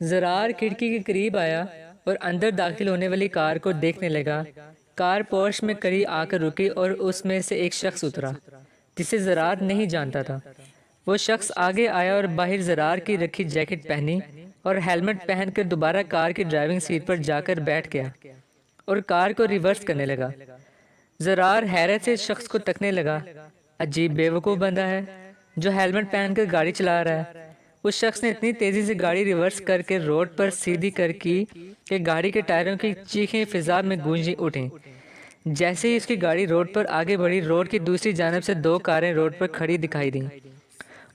زرار کھڑکی کے قریب آیا اور اندر داخل ہونے والی کار کو دیکھنے لگا۔ کار پورش میں قریب آ کر رکی اور اس میں سے ایک شخص اترا جسے زرار نہیں جانتا تھا۔ وہ شخص آگے آیا اور باہر زرار کی رکھی جیکٹ پہنی اور ہیلمٹ پہن کر دوبارہ کار کی ڈرائیونگ سیٹ پر جا کر بیٹھ گیا اور کار کو ریورس کرنے لگا۔ زرار حیرت سے اس شخص کو تکنے لگا۔ عجیب بیوقوف بندہ ہے جو ہیلمٹ پہن کر گاڑی چلا رہا ہے۔ اس شخص نے اتنی تیزی سے گاڑی ریورس کر کے روڈ پر سیدھی کر کی کہ گاڑی کے ٹائروں کی چیخیں فضا میں گونجی اٹھیں۔ جیسے ہی اس کی گاڑی روڈ پر آگے بڑھی، روڈ کی دوسری جانب سے دو کاریں روڈ پر کھڑی دکھائی دیں۔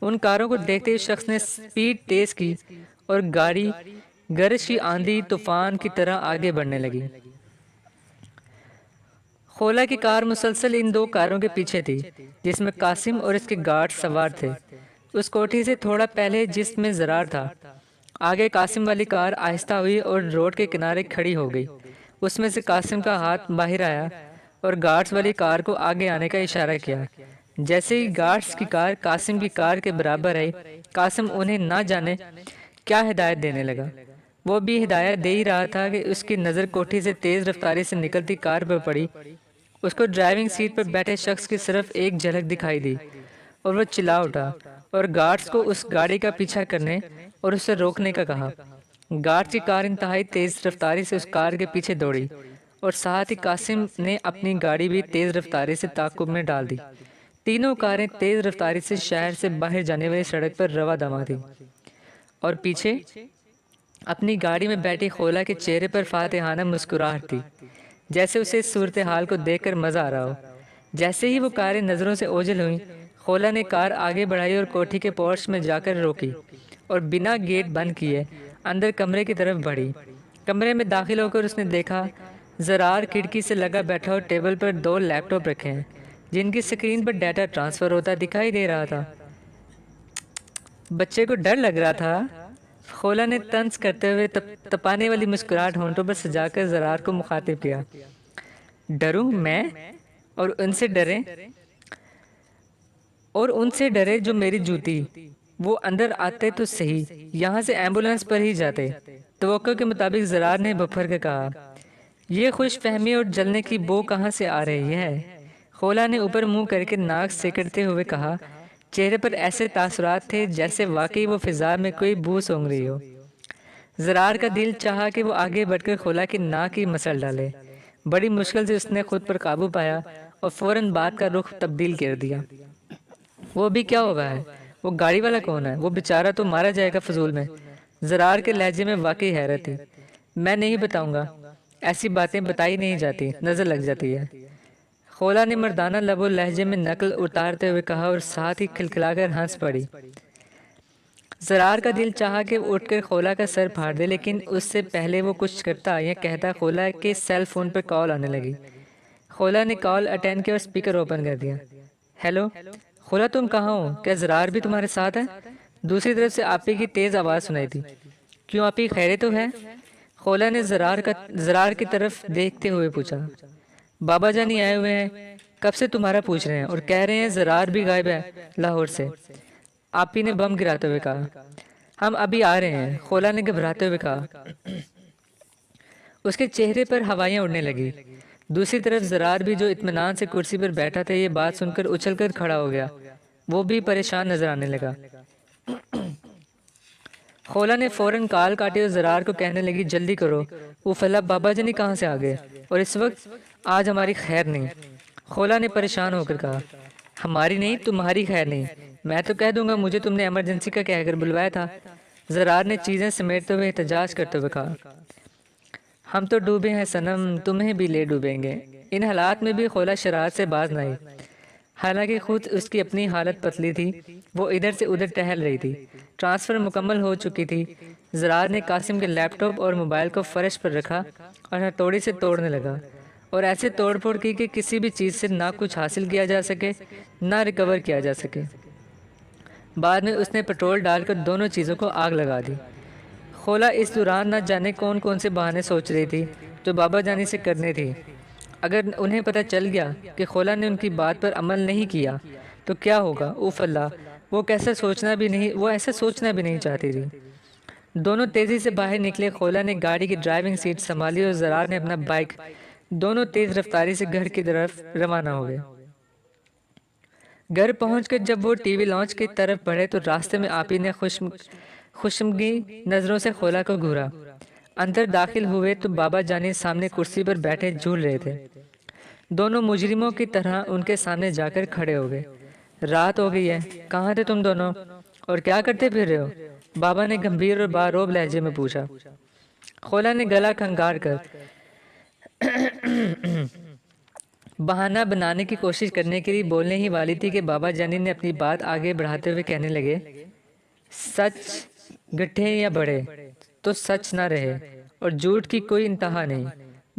ان کاروں کو دیکھتے ہی شخص نے سپیڈ تیز کی اور گاڑی گرج کی آندھی طوفان کی طرح آگے بڑھنے لگی۔ خولا کی کار مسلسل ان دو کاروں کے پیچھے تھی جس میں قاسم اور اس کے گارڈ سوار تھے۔ اس کوٹھی سے تھوڑا پہلے جس میں زرار تھا، آگے قاسم والی کار آہستہ ہوئی اور روڈ کے کنارے کھڑی ہو گئی۔ اس میں سے قاسم کا ہاتھ باہر آیا اور گارڈز والی کار کو آگے آنے کا اشارہ کیا۔ جیسے ہی گارڈز کی کار قاسم کی کار کے برابر آئی، قاسم انہیں نہ جانے کیا ہدایت دینے لگا۔ وہ بھی ہدایت دے ہی رہا تھا کہ اس کی نظر کوٹھی سے تیز رفتاری سے نکلتی کار پر پڑی۔ اس کو ڈرائیونگ سیٹ پر بیٹھے شخص کی صرف ایک جھلک دکھائی دی اور وہ چلا اٹھا اور گارڈز کو اس گاڑی کا پیچھا کرنے اور اسے روکنے کا کہا۔ گارڈز کی کار انتہائی تیز رفتاری سے اس کار کے پیچھے دوڑی اور ساتھ ہی قاسم نے اپنی گاڑی بھی تیز رفتاری سے تعاقب میں ڈال دی۔ تینوں کاریں تیز رفتاری سے شہر سے باہر جانے والی سڑک پر رواں دواں تھیں اور پیچھے اپنی گاڑی میں بیٹھی خولا کے چہرے پر فاتحانہ مسکراہٹ تھی، جیسے اسے اس صورتحال کو دیکھ کر مزہ آ رہا ہو۔ جیسے ہی وہ کاریں نظروں سے اوجھل ہوئیں، خولا نے کار آگے بڑھائی اور کوٹھی کے پورش میں جا کر روکی اور بنا گیٹ بند کیے اندر کمرے کی طرف بڑھی۔ کمرے میں داخل ہو کر اس نے دیکھا زرار کھڑکی سے لگا بیٹھا اور ٹیبل پر دو لیپ ٹاپ رکھے ہیں جن کی سکرین پر ڈیٹا ٹرانسفر ہوتا دکھائی دے رہا تھا۔ بچے کو ڈر لگ رہا تھا۔ خولا نے طنز کرتے ہوئے تپانے والی مسکراہٹ ہونٹوں پر سجا کر زرار کو مخاطب کیا۔ ڈروں میں؟ اور ان سے ڈرے جو میری جوتی۔ وہ اندر آتے تو صحیح، یہاں سے ایمبولینس پر ہی جاتے۔ توقع کے مطابق زرار نے بپھر کے کہا۔ یہ خوش فہمی اور جلنے کی بو کہاں سے آ رہی ہے؟ خولا نے اوپر منہ کر کے ناک سیکڑتے ہوئے کہا۔ چہرے پر ایسے تاثرات تھے جیسے واقعی وہ فضا میں کوئی بو سونگھ رہی ہو۔ زرار کا دل چاہا کہ وہ آگے بڑھ کر خولا کی ناک کی مسل ڈالے۔ بڑی مشکل سے اس نے خود پر قابو پایا اور فوراً بات کا رخ تبدیل کر دیا۔ وہ بھی کیا ہوگا ہے؟ وہ گاڑی والا کون ہے؟ وہ بیچارہ تو مارا جائے گا فضول میں۔ زرار کے لہجے میں واقعی حیرت تھی۔ میں نہیں بتاؤں گا، ایسی باتیں بتائی نہیں جاتی، نظر لگ جاتی ہے۔ خولا نے مردانہ لب و لہجے میں نقل اتارتے ہوئے کہا اور ساتھ ہی کھلکھلا کر ہنس پڑی۔ زرار کا دل چاہا کہ وہ اٹھ کر خولا کا سر پھاڑ دے، لیکن اس سے پہلے وہ کچھ کرتا یا کہتا خولا کے سیل فون پر کال آنے لگی۔ خولا نے کال اٹینڈ کیا اور سپیکر اوپن کر دیا۔ ہیلو خولا، تم کہاں ہو؟ کیا زرار بھی تمہارے ساتھ ہے؟ دوسری طرف سے آپی کی تیز آواز سنائی تھی۔ کیوں آپی، خیریت تو ہے؟ خولا نے زرار کی طرف دیکھتے ہوئے پوچھا۔ بابا جانی آئے ہوئے ہیں، کب سے تمہارا پوچھ رہے ہیں اور کہہ رہے ہیں زرار بھی غائب ہے لاہور سے، آپی نے بم گراتے ہوئے کہا۔ ہم ابھی آ رہے ہیں، خولا نے گھبراتے ہوئے کہا۔ اس کے چہرے پر ہوائیاں اڑنے لگی۔ دوسری طرف زرار بھی جو اطمینان سے کرسی پر بیٹھا تھا، یہ بات سن کر اچھل کر کھڑا ہو گیا۔ وہ بھی پریشان نظر آنے لگا۔ خولا نے فوراً کال کاٹی اور زرار کو کہنے لگی جلدی کرو، وہ فلا بابا جانی کہاں سے آ گئے اور اس وقت؟ آج ہماری خیر نہیں۔ خولا نے پریشان ہو کر کہا۔ ہماری نہیں، تمہاری خیر نہیں۔ میں تو کہہ دوں گا مجھے تم نے ایمرجنسی کا کہہ کر بلوایا تھا، زرار نے چیزیں سمیٹتے ہوئے احتجاج کرتے ہوئے کہا۔ ہم تو ڈوبے ہیں صنم، تمہیں بھی لے ڈوبیں گے۔ ان حالات میں بھی خولا شرارت سے باز نہ آئی۔ حالانکہ خود اس کی اپنی حالت پتلی تھی، وہ ادھر سے ادھر ٹہل رہی تھی۔ ٹرانسفر مکمل ہو چکی تھی۔ زرار نے قاسم کے لیپ ٹاپ اور موبائل کو فرش پر رکھا اور ہتھوڑی سے توڑنے لگا اور ایسے توڑ پھوڑ کی کہ کسی بھی چیز سے نہ کچھ حاصل کیا جا سکے نہ ریکور کیا جا سکے۔ بعد میں اس نے پیٹرول ڈال کر دونوں چیزوں کو آگ لگا دی۔ خولا اس دوران نہ جانے کون کون سے بہانے سوچ رہی تھی جو بابا جانی سے کرنے تھی۔ اگر انہیں پتہ چل گیا کہ خولا نے ان کی بات پر عمل نہیں کیا تو کیا ہوگا؟ اوف اللہ، وہ ایسا سوچنا بھی نہیں چاہتی تھی۔ دونوں تیزی سے باہر نکلے۔ خولا نے گاڑی کی ڈرائیونگ سیٹ سنبھالی اور زرار نے اپنا بائک، دونوں تیز رفتاری سے گھر کی طرف روانہ ہو گئے۔ گھر پہنچ کر جب وہ ٹی وی لانچ کی طرف بڑھے تو راستے میں آپی نے خشمگین نظروں سے خولا کو گھورا۔ اندر داخل ہوئے تو بابا جانی سامنے کرسی پر بیٹھے جھول رہے تھے۔ دونوں مجرموں کی طرح ان کے سامنے جا کر کھڑے ہو گئے۔ رات ہو گئی ہے، کہاں تھے تم دونوں اور کیا کرتے پھر رہے ہو؟ بابا نے گمبھیر اور باروب لہجے میں پوچھا۔ خولا نے گلا کھنگار کر بہانہ بنانے کی کوشش کرنے کے لیے بولنے ہی والی تھی کہ بابا جانی نے اپنی بات آگے بڑھاتے ہوئے کہنے لگے، سچ گٹھے یا بڑے تو سچ نہ رہے اور جھوٹ کی کوئی انتہا نہیں۔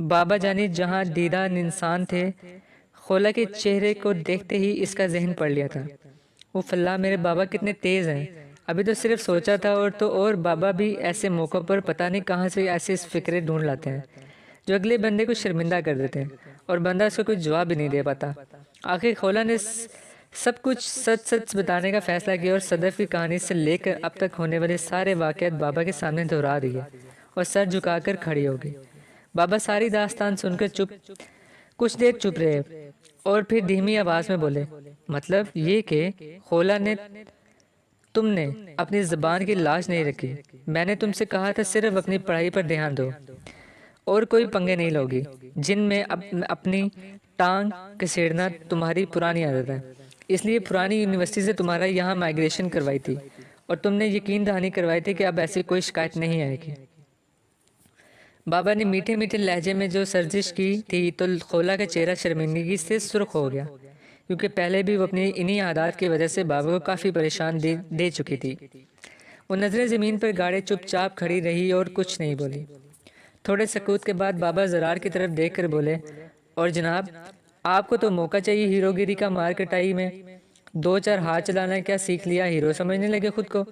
بابا جانی جہاں دیدہ انسان تھے، خولا کے چہرے کو دیکھتے ہی اس کا ذہن پڑھ لیا تھا۔ وہ فلاں میرے بابا کتنے تیز ہیں، ابھی تو صرف سوچا تھا اور بابا بھی ایسے موقع پر پتہ نہیں کہاں سے ایسے فکرے ڈھونڈ لاتے ہیں جو اگلے بندے کو شرمندہ کر دیتے ہیں اور بندہ اس کو کوئی جواب بھی نہیں دے پاتا۔ آخر خولا نے سب کچھ سچ بتانے کا فیصلہ کیا اور صدف کی کہانی سے لے کر اب تک ہونے والے سارے واقعات بابا کے سامنے دہرا دیے اور سر جھکا کر کھڑی ہو گئی۔ بابا ساری داستان سن کر کچھ دیر چپ رہے اور پھر دھیمی آواز میں بولے، مطلب یہ کہ خولا نے تم نے اپنی زبان کی لاج نہیں رکھی۔ میں نے تم سے کہا تھا صرف اپنی پڑھائی پر دھیان دو اور کوئی پنگے نہیں لوگی۔ جن میں اپنی ٹانگ کسیڑنا تمہاری پرانی عادت ہے، اس لیے پرانی یونیورسٹی سے تمہارا یہاں مائیگریشن کروائی تھی اور تم نے یقین دہانی کروائی تھی کہ اب ایسی کوئی شکایت نہیں آئے گی۔ بابا نے میٹھے میٹھے لہجے میں جو سرزش کی تھی تو خولا کا چہرہ شرمندگی سے سرخ ہو گیا، کیونکہ پہلے بھی وہ اپنی انہی عادات کی وجہ سے بابا کو کافی پریشان دے چکی تھی۔ وہ نظریں زمین پر گاڑے چپ چاپ کھڑی رہی اور کچھ نہیں بولی۔ تھوڑے سکوت کے بعد بابا زرار کی طرف دیکھ کر بولے، اور جناب آپ کو تو موقع چاہیے ہیرو گیری کا، مارکیٹائی میں دو چار ہاتھ چلانا کیا سیکھ لیا، ہیرو سمجھنے لگے خود کو۔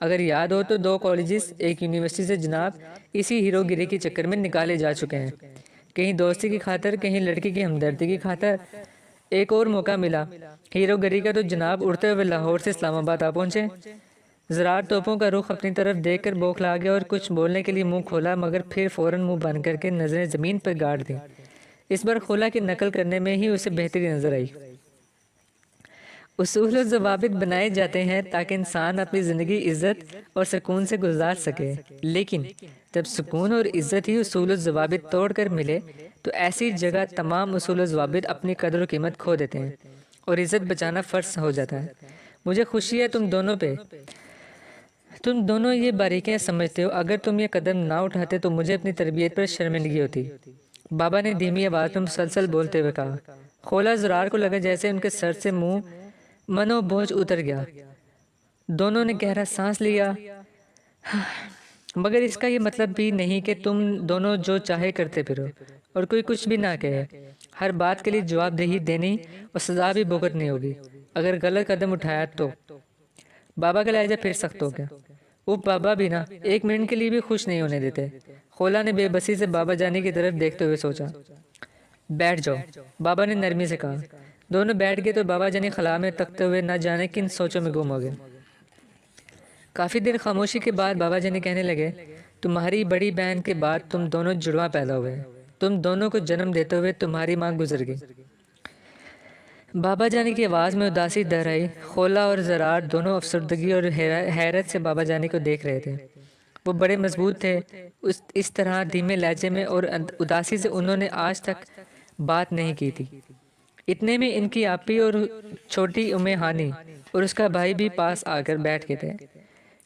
اگر یاد ہو تو 2 کالجز ایک یونیورسٹی سے جناب اسی ہیرو گیری کے چکر میں نکالے جا چکے ہیں، کہیں دوستی کی خاطر، کہیں لڑکی کی ہمدردی کی خاطر۔ ایک اور موقع ملا ہیرو گیری کا تو جناب اڑتے ہوئے لاہور سے اسلام آباد آ پہنچے۔ زرار توپوں کا رخ اپنی طرف دیکھ کر بوکھلا گیا اور کچھ بولنے کے لیے منہ کھولا، مگر پھر فوراً منہ بند کر کے نظریں زمین پر گاڑ دیں۔ اس بار خولا کی نقل کرنے میں ہی اسے بہتری نظر آئی۔ اصول و ضوابط بنائے جاتے ہیں تاکہ انسان اپنی زندگی عزت اور سکون سے گزار سکے، لیکن جب سکون اور عزت ہی اصول و ضوابط توڑ کر ملے تو ایسی جگہ تمام اصول و ضوابط اپنی قدر و قیمت کھو دیتے ہیں اور عزت بچانا فرض ہو جاتا ہے۔ مجھے خوشی ہے تم دونوں یہ باریکیاں سمجھتے ہو۔ اگر تم یہ قدم نہ اٹھاتے تو مجھے اپنی تربیت پر شرمندگی ہوتی۔ بابا نے دھیمی آواز میں مسلسل بولتے ہوئے کہا۔ خولا زرار کو لگا جیسے ان کے سر سے منو بوجھ اتر گیا۔ دونوں نے گہرا سانس لیا۔ مگر اس کا یہ مطلب بھی نہیں کہ تم دونوں جو چاہے کرتے پھرو اور کوئی کچھ بھی نہ کہے۔ ہر بات کے لیے جواب دہی دینی اور سزا بھی بھگتنی ہوگی اگر غلط قدم اٹھایا تو۔ بابا کا لہجہ پھر سخت ہو گیا۔ وہ بابا بھی نہ ایک منٹ کے لیے بھی خوش نہیں ہونے دیتے۔ خولا نے بے بسی سے بابا جانی کی طرف دیکھتے ہوئے سوچا۔ بیٹھ جاؤ، بابا نے نرمی سے کہا۔ دونوں بیٹھ گئے تو بابا جانی خلا میں تکتے ہوئے نہ جانے کن سوچوں میں گم ہو گئے۔ کافی دیر خاموشی کے بعد بابا جانی کہنے لگے، تمہاری بڑی بہن کے بعد تم دونوں جڑواں پیدا ہوئے۔ تم دونوں کو جنم دیتے ہوئے تمہاری ماں گزر گئی۔ بابا جانی کی آواز میں اداسی دہرائی۔ خولا اور زرار دونوں افسردگی اور حیرت سے بابا جانی کو دیکھ رہے تھے۔ وہ بڑے مضبوط تھے، اس طرح دھیمے لہجے میں اور اداسی سے انہوں نے آج تک بات نہیں کی تھی۔ اتنے میں ان کی آپی اور چھوٹی ام ہانی اور اس کا بھائی بھی پاس آ کر بیٹھ گئے تھے۔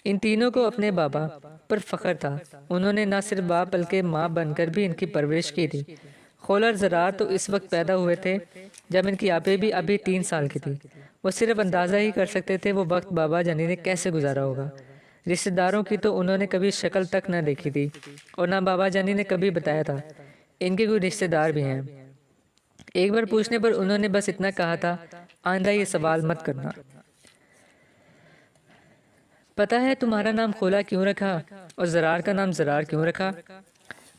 ان تینوں کو اپنے بابا پر فخر تھا۔ انہوں نے نہ صرف باپ بلکہ ماں بن کر بھی ان کی پرورش کی تھی۔ خولا اور زرار تو اس وقت پیدا ہوئے تھے جب ان کی آپی بھی ابھی 3 سال کی تھی۔ وہ صرف اندازہ ہی کر سکتے تھے وہ وقت بابا جانی نے کیسے گزارا ہوگا۔ رشتہ داروں کی تو انہوں نے کبھی شکل تک نہ دیکھی تھی اور نہ بابا جانی نے کبھی بتایا تھا ان کے کوئی رشتہ دار بھی ہیں۔ ایک بار پوچھنے پر انہوں نے بس اتنا کہا تھا، آئندہ یہ سوال مت کرنا۔ پتہ ہے تمہارا نام خولا کیوں رکھا اور زرار کا نام زرار کیوں رکھا؟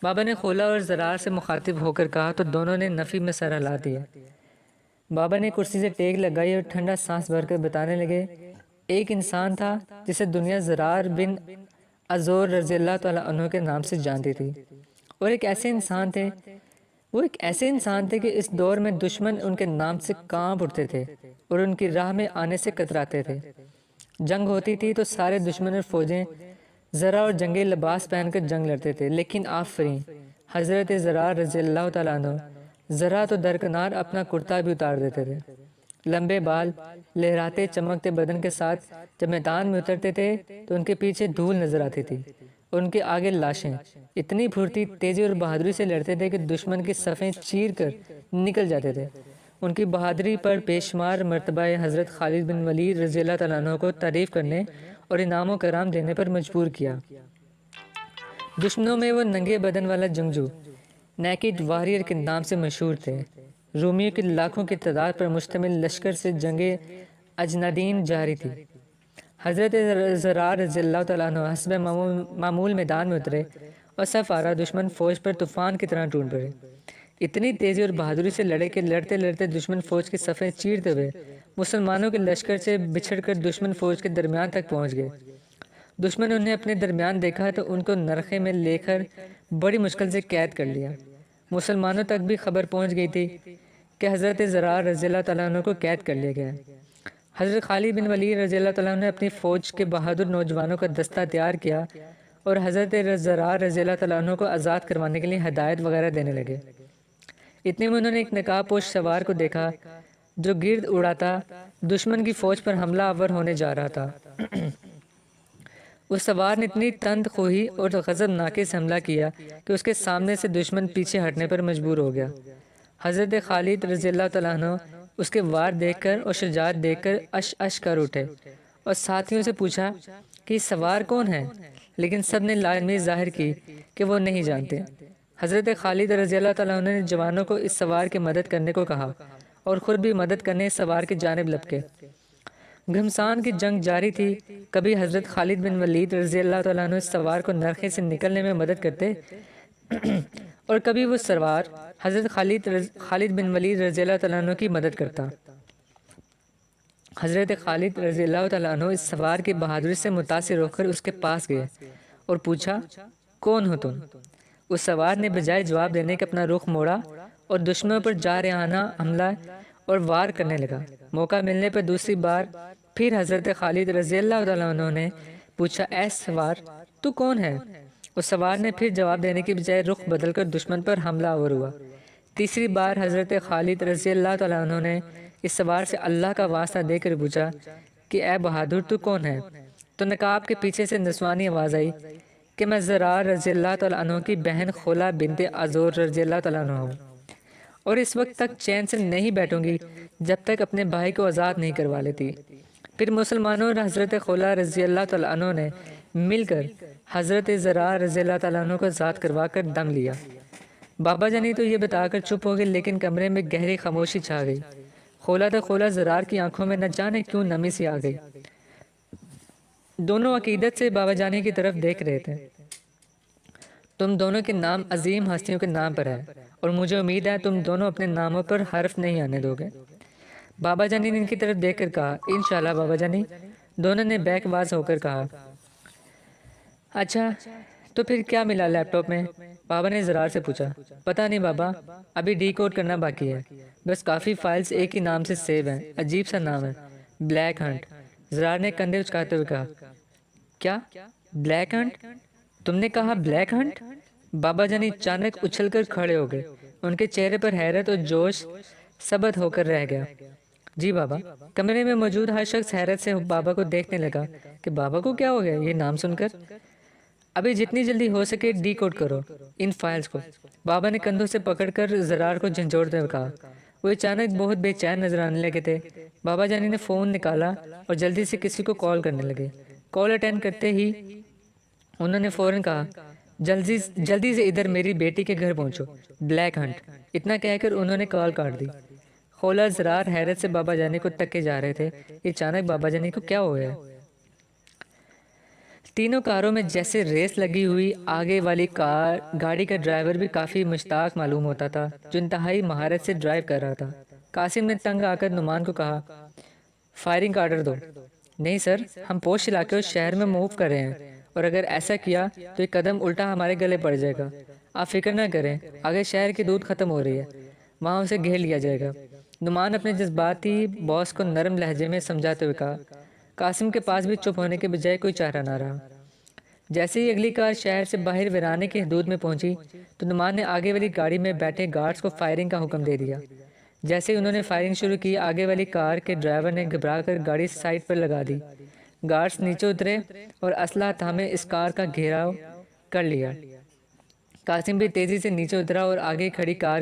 بابا نے خولا اور زرار سے مخاطب ہو کر کہا تو دونوں نے نفی میں سر ہلا دیا۔ بابا نے کرسی سے ٹیک لگائی اور ٹھنڈا سانس بھر کر بتانے لگے، ایک انسان تھا جسے دنیا زرار بن ازور رضی اللہ تعالیٰ عنہ کے نام سے جانتی تھی، اور ایک ایسے انسان تھے کہ اس دور میں دشمن ان کے نام سے کانپ اٹھتے تھے اور ان کی راہ میں آنے سے کتراتے تھے۔ جنگ ہوتی تھی تو سارے دشمن اور فوجیں زرہ اور جنگی لباس پہن کر جنگ لڑتے تھے، لیکن آفرین حضرت زرار رضی اللہ تعالیٰ عنہ ذرا تو درکنار اپنا کرتا بھی اتار دیتے تھے۔ لمبے بال لہراتے چمکتے بدن کے ساتھ جب میدان میں اترتے تھے تو ان کے پیچھے دھول نظر آتی تھی، ان کے آگے لاشیں اتنی پھرتی تیزی اور بہادری سے لڑتے تھے کہ دشمن کی صفیں چیر کر نکل جاتے تھے۔ ان کی بہادری پر بے شمار مرتبہ حضرت خالد بن ولید رضی اللہ تعالیٰ عنہ کو تعریف کرنے اور انعام و کرام دینے پر مجبور کیا۔ دشمنوں میں وہ ننگے بدن والا جنگجو نیکڈ واریر کے نام سے مشہور تھے۔ رومیوں کی لاکھوں کی تعداد پر مشتمل لشکر سے جنگ اجنادین جاری تھی۔ حضرت زرار رضی اللہ تعالیٰ عنہ حسب معمول میدان میں اترے اور صف آرا دشمن فوج پر طوفان کی طرح ٹوٹ پڑے۔ اتنی تیزی اور بہادری سے لڑے کہ لڑتے لڑتے دشمن فوج کی صفیں چیرتے ہوئے مسلمانوں کے لشکر سے بچھڑ کر دشمن فوج کے درمیان تک پہنچ گئے۔ دشمن انہیں اپنے درمیان دیکھا تو ان کو نرخے میں لے کر بڑی مشکل سے قید کر لیا۔ مسلمانوں تک بھی خبر پہنچ گئی تھی کہ حضرت زرار رضی اللہ تعالیٰ عنہ کو قید کر لیا گیا ہے۔ حضرت خالد بن ولید رضی اللہ تعالیٰ عنہ نے اپنی فوج کے بہادر نوجوانوں کا دستہ تیار کیا اور حضرت زرار رضی اللہ تعالیٰ عنہ کو آزاد کروانے کے لیے ہدایت وغیرہ دینے لگے۔ اتنے میں انہوں نے ایک نقاب پوش سوار کو دیکھا جو گرد اڑاتا دشمن کی فوج پر حملہ آور ہونے جا رہا تھا۔ اس سوار نے اتنی تند خوئی اور غضبناکی سے حملہ کیا کہ اس کے سامنے سے دشمن پیچھے ہٹنے پر مجبور ہو گیا۔ حضرت خالد رضی اللہ تعالیٰ عنہ اس کے وار دیکھ کر اور شجاعت دیکھ کر اش کر اٹھے اور ساتھیوں سے پوچھا کہ یہ سوار کون ہے، لیکن سب نے لازمی ظاہر کی کہ وہ نہیں جانتے۔ حضرت خالد رضی اللہ تعالیٰ عنہ نے جوانوں کو اس سوار کی مدد کرنے کو کہا اور خود بھی مدد کرنے اس سوار کی جانب لپکے۔ گھمسان کی جنگ جاری تھی، کبھی حضرت خالد بن ولید رضی اللہ تعالیٰ عنہ اس سوار کو نرخے سے نکلنے میں مدد کرتے اور کبھی وہ سوار حضرت خالد بن ولید رضی اللہ تعالیٰ عنہ کی مدد کرتا۔ حضرت خالد رضی اللہ تعالیٰ عنہ اس سوار کی بہادری سے متاثر ہو کر اس کے پاس گئے اور پوچھا، کون ہو تم؟ اس سوار نے بجائے جواب دینے کے اپنا رخ موڑا اور دشمنوں پر جارحانہ حملہ اور وار کرنے لگا۔ موقع ملنے پر دوسری بار پھر حضرت خالد رضی اللہ تعالیٰ عنہ نے پوچھا، اے سوار تو کون ہے؟ اس سوار نے پھر جواب دینے کی بجائے رخ بدل کر دشمن پر حملہ آور ہوا۔ تیسری بار حضرت خالد رضی اللہ تعالیٰ عنہ نے اس سوار سے اللہ کا واسطہ دے کر پوچھا کہ اے بہادر تو کون ہے؟ تو نقاب کے پیچھے سے نسوانی آواز آئی کہ میں زرار رضی اللہ تعالیٰ عنہ کی بہن خولہ بنت ازور رضی اللہ تعالیٰ عنہ ہوں، اور اس وقت تک چین سے نہیں بیٹھوں گی جب تک اپنے بھائی کو آزاد نہیں کروا لیتی۔ پھر مسلمانوں اور حضرت خولہ رضی اللہ تعالیٰ عنہ نے مل کر حضرت زرار رضی اللہ تعالیٰ عنہ کو آزاد کروا کر دم لیا۔ بابا جانی تو یہ بتا کر چپ ہو گئے، لیکن کمرے میں گہری خاموشی چھا گئی۔ خولہ زرار کی آنکھوں میں نہ جانے کیوں نمی سی آ گئی۔ دونوں عقیدت سے بابا جانی کی طرف دیکھ رہے تھے۔ تم دونوں کے نام عظیم ہستیوں کے نام پر ہے اور مجھے امید ہے تم دونوں اپنے ناموں پر حرف نہیں آنے دو گے۔ بابا جانی نے ان کی طرف دیکھ کر کہا، انشاءاللہ بابا جانی۔ دونوں نے بیک واز ہو کر کہا، اچھا تو پھر کیا ملا لیپ ٹاپ میں؟ بابا نے زرار سے پوچھا۔ پتہ نہیں بابا، ابھی ڈی کوڈ کرنا باقی ہے، بس کافی فائلز ایک ہی نام سے سیو ہیں، عجیب سا نام ہے، بلیک ہنٹ۔ زرار نے کندھے اچکاتے ہوئے کہا، کیا بلیک ہنٹ؟ تم نے کہا بلیک ہنٹ؟ بابا جانی اچانک اچھل کر کھڑے ہو گئے، ان کے چہرے پر حیرت اور جوش ثبت ہو کر رہ گیا۔ جی بابا۔ کمرے میں موجود ہر شخص حیرت سے بابا کو دیکھنے لگا کہ بابا کو کیا ہو گیا یہ نام سن کر۔ ابھی جتنی جلدی ہو سکے ڈی کوڈ کرو ان فائلز کو، بابا نے کندھوں سے پکڑ کر زرار کو جھنجھوڑتے ہوئے کہا۔ وہ اچانک بہت بے چین نظر آنے لگے تھے۔ بابا جانی نے فون نکالا اور جلدی سے کسی کو کال کرنے لگے۔ کال اٹینڈ کرتے ہی انہوں نے فوراً کہا، جلدی سے ادھر میری بیٹی کے گھر پہنچو، بلیک ہنٹ۔ اتنا کہہ کر انہوں نے کال کاٹ دی۔ خولہ زرار حیرت سے بابا جانی کو تکے جا رہے تھے۔ اچانک بابا جانی کو کیا ہو گیا؟ تینوں کاروں میں جیسے ریس لگی ہوئی۔ آگے والی گاڑی کا ڈرائیور بھی کافی مشتاق معلوم ہوتا تھا، جو انتہائی مہارت سے ڈرائیو کر رہا تھا۔ قاسم نے تنگ آ کر نعمان کو کہا، فائرنگ کا آرڈر دو۔ نہیں سر، ہم پوش علاقے اور شہر میں موو کر رہے ہیں اور اگر ایسا کیا تو ایک قدم الٹا ہمارے گلے پڑ جائے گا۔ آپ فکر نہ کریں، آگے شہر کی دودھ ختم ہو رہی ہے، وہاں اسے گھیر لیا جائے گا۔ نعمان اپنے جذباتی باس کو نرم لہجے میں سمجھاتے ہوئے کہا۔ قاسم کے پاس بھی چپ ہونے کے بجائے کوئی چارہ نہ رہا۔ جیسے ہی اگلی کار شہر سے باہر ویرانے کی حدود میں پہنچی تو نعمان نے آگے والی گاڑی میں بیٹھے گارڈز کو فائرنگ کا حکم دے دیا۔ جیسے ہی انہوں نے فائرنگ شروع کی، آگے والی کار کے ڈرائیور نے گھبرا کر گاڑی سائڈ پر لگا دی۔ گارڈز نیچے اترے اور اسلحہ تھامے اس کار کا گھیراؤ کر لیا۔ قاسم بھی تیزی سے نیچے اترا اور آگے کھڑی کار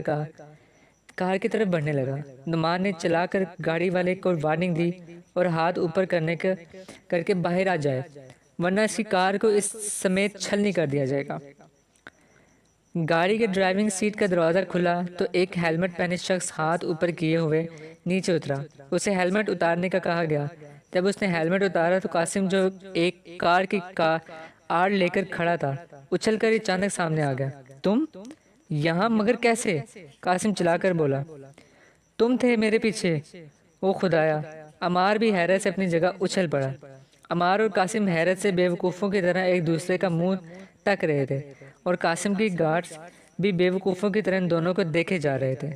کی طرف بڑھنے لگا۔ نعمان نے چلا کر گاڑی والے کو وارننگ دی اور ہاتھ اوپر کر کے باہر آ جائے، ورنہ اس کی کار کو اس سمیت چھلنی کر دیا جائے گا۔ گاڑی کے ڈرائیونگ سیٹ کا دروازہ کھلا تو ایک ہیلمٹ پہنے شخص ہاتھ اوپر کیے ہوئے نیچے اترا۔ اسے ہیلمٹ اتارنے کا کہا گیا۔ جب اس نے ہیلمٹ اتارا تو قاسم، جو ایک کار کی آڑ لے کر کھڑا تھا، اچھل کر اچانک سامنے آ گیا۔ تم یہاں مگر کیسے؟ قاسم چلا کر بولا۔ تم تھے میرے پیچھے۔ او خدایا! عمار بھی حیرت سے اپنی جگہ اچھل پڑا۔ عمار اور قاسم حیرت سے بے وقوفوں کی طرح ایک دوسرے کا منہ تک رہے تھے، اور قاسم کی گارڈز بھی بے وقوفوں کی طرح ان دونوں کو دیکھے جا رہے تھے۔